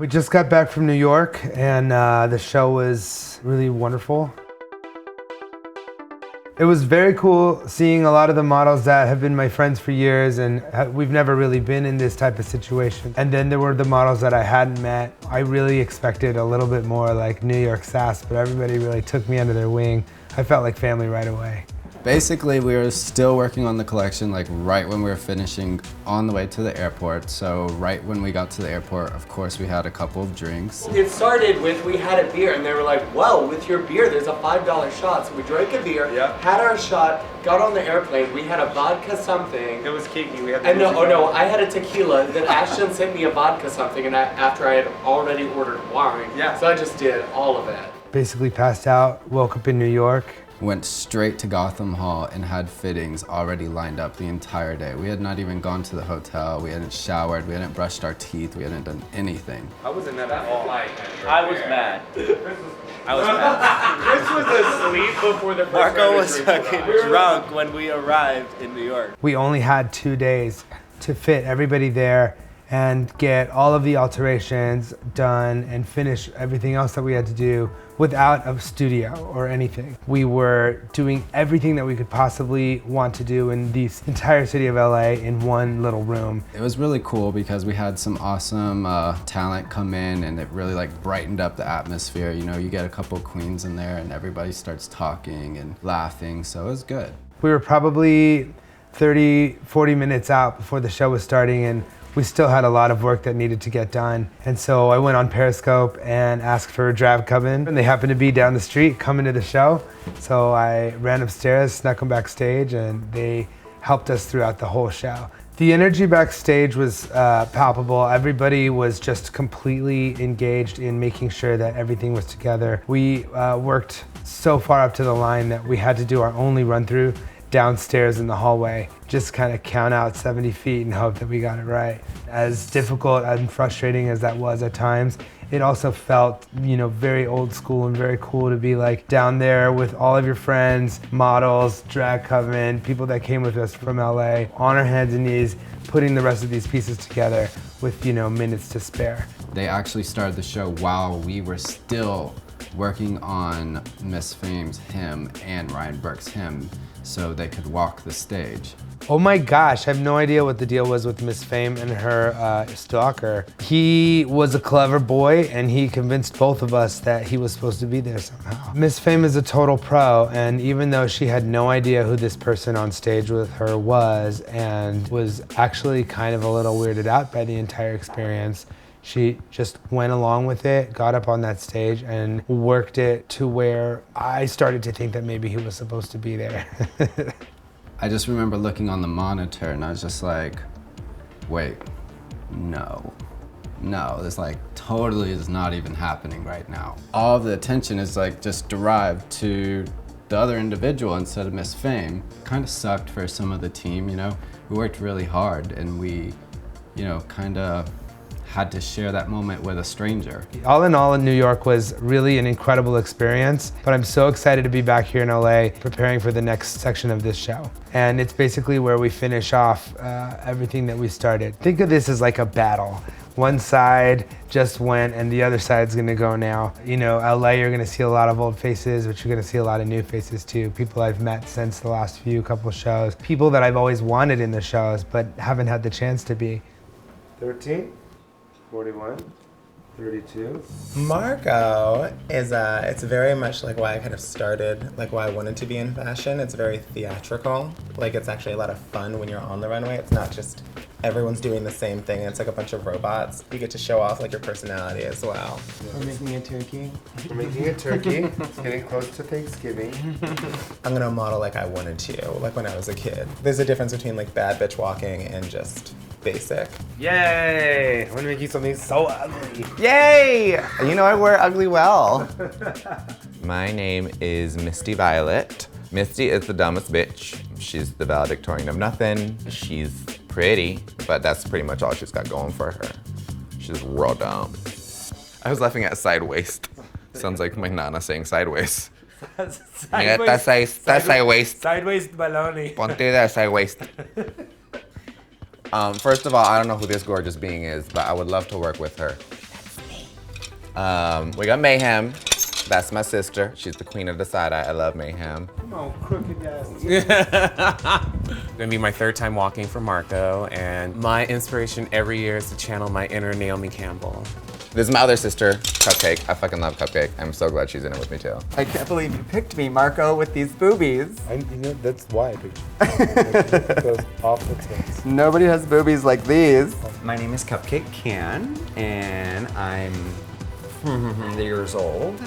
We just got back from New York, and the show was really wonderful. It was very cool seeing a lot of the models that have been my friends for years, and we've never really been in this type of situation. And then there were the models that I hadn't met. I really expected a little bit more like New York sass, but everybody really took me under their wing. I felt like family right away. Basically, we were still working on the collection like right when we were finishing on the way to the airport. So right when we got to the airport, of course, we had a couple of drinks. It started with, we had a beer and they were like, well, with your beer, there's a $5 shot. So we drank a beer, had our shot, got on the airplane. We had a vodka something. It was Kiki. We had and no, I had a tequila. Then Ashton sent me a vodka something, and after I had already ordered wine. Yeah. So I just did all of it. Basically passed out, woke up in New York. Went straight to Gotham Hall and had fittings already lined up the entire day. We had not even gone to the hotel, we hadn't showered, we hadn't brushed our teeth, we hadn't done anything. I wasn't at all. I was mad. I was mad. Chris was asleep before the first Marco was fucking drunk when we arrived in New York. We only had 2 days to fit everybody there and get all of the alterations done and finish everything else that we had to do without a studio or anything. We were doing everything that we could possibly want to do in the entire city of LA in one little room. It was really cool because we had some awesome talent come in, and it really like brightened up the atmosphere. You know, you get a couple queens in there and everybody starts talking and laughing, so it was good. We were probably 30, 40 minutes out before the show was starting, and we still had a lot of work that needed to get done. And so I went on Periscope and asked for a drag come-in, and they happened to be down the street coming to the show. So I ran upstairs, snuck them backstage, and they helped us throughout the whole show. The energy backstage was palpable. Everybody was just completely engaged in making sure that everything was together. We worked so far up to the line that we had to do our only run-through downstairs in the hallway, just kind of count out 70 feet and hope that we got it right. As difficult and frustrating as that was at times, it also felt, you know, very old school and very cool to be like down there with all of your friends, models, drag coven, people that came with us from LA, on our hands and knees, putting the rest of these pieces together with, you know, minutes to spare. They actually started the show while we were still working on Miss Fame's hymn and Ryan Burke's hymn, so they could walk the stage. Oh my gosh, I have no idea what the deal was with Miss Fame and her stalker. He was a clever boy, and he convinced both of us that he was supposed to be there somehow. Miss Fame is a total pro, and even though she had no idea who this person on stage with her was, and was actually kind of a little weirded out by the entire experience, she just went along with it, got up on that stage, and worked it to where I started to think that maybe he was supposed to be there. I just remember looking on the monitor and I was just like, wait, no, this like totally is not even happening right now. All of the attention is like just derived to the other individual instead of Miss Fame. Kind of sucked for some of the team, you know. We worked really hard and we, you know, kind of had to share that moment with a stranger. All in all, in New York was really an incredible experience, but I'm so excited to be back here in LA preparing for the next section of this show. And it's basically where we finish off everything that we started. Think of this as like a battle. One side just went and the other side's gonna go now. You know, LA, you're gonna see a lot of old faces, but you're gonna see a lot of new faces too. People I've met since the last couple shows. People that I've always wanted in the shows, but haven't had the chance to be. 13? 41, 32. Marco is, it's very much like why I kind of started, like why I wanted to be in fashion. It's very theatrical. Like it's actually a lot of fun when you're on the runway. It's not just everyone's doing the same thing. It's like a bunch of robots. You get to show off like your personality as well. We're making a turkey. We're making a turkey. It's getting close to Thanksgiving. I'm gonna model like I wanted to, like when I was a kid. There's a difference between like bad bitch walking and just basic. Yay! I'm gonna make you something so ugly. Yay! You know I wear ugly well. My name is Misty Violet. Misty is the dumbest bitch. She's the valedictorian of nothing. She's pretty, but that's pretty much all she's got going for her. She's real dumb. I was laughing at side waist. Sounds like my nana saying sideways. Sideways. Sideways. Sideways baloney. Ponte de side waist. First of all, I don't know who this gorgeous being is, but I would love to work with her. We got Mayhem. That's my sister. She's the queen of the side-eye. I love Mayhem. Come on, crooked ass. Gonna be my third time walking for Marco, and my inspiration every year is to channel my inner Naomi Campbell. This is my other sister, Cupcake. I fucking love Cupcake. I'm so glad she's in it with me too. I can't believe you picked me, Marco, with these boobies. That's why I picked you. Those awful tits. Nobody has boobies like these. My name is Cupcake Canne, and I'm years old.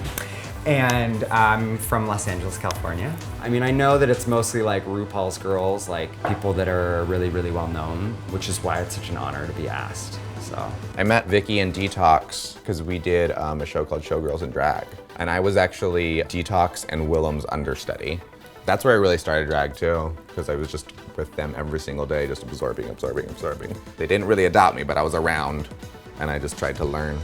And I'm from Los Angeles, California. I mean, I know that it's mostly like RuPaul's girls, like people that are really, really well known, which is why it's such an honor to be asked. So I met Vicky in Detox because we did a show called Showgirls in Drag. And I was actually Detox and Willem's understudy. That's where I really started drag too, because I was just with them every single day, just absorbing. They didn't really adopt me, but I was around and I just tried to learn,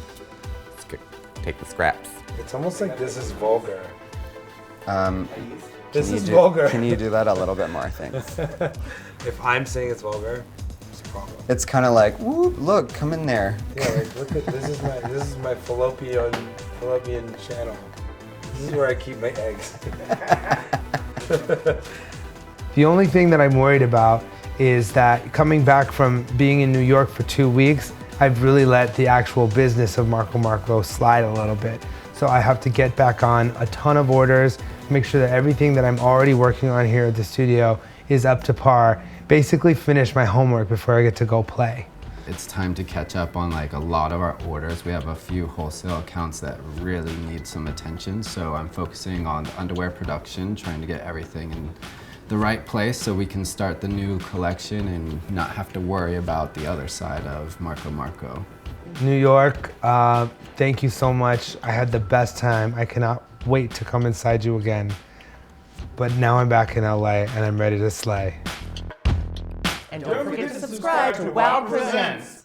take the scraps. It's almost like this is vulgar. This is vulgar. Can you do that a little bit more, thanks? If I'm saying it's vulgar, it's a problem. It's kind of like, whoop, look, come in there. Yeah, like look at this is my fallopian channel. This is where I keep my eggs. The only thing that I'm worried about is that coming back from being in New York for 2 weeks, I've really let the actual business of Marco Marco slide a little bit. So I have to get back on a ton of orders, make sure that everything that I'm already working on here at the studio is up to par, basically finish my homework before I get to go play. It's time to catch up on like a lot of our orders. We have a few wholesale accounts that really need some attention, so I'm focusing on the underwear production, trying to get everything in the right place so we can start the new collection and not have to worry about the other side of Marco Marco. New York, thank you so much. I had the best time. I cannot wait to come inside you again. But now I'm back in LA and I'm ready to slay. And don't forget to subscribe to WOW Presents.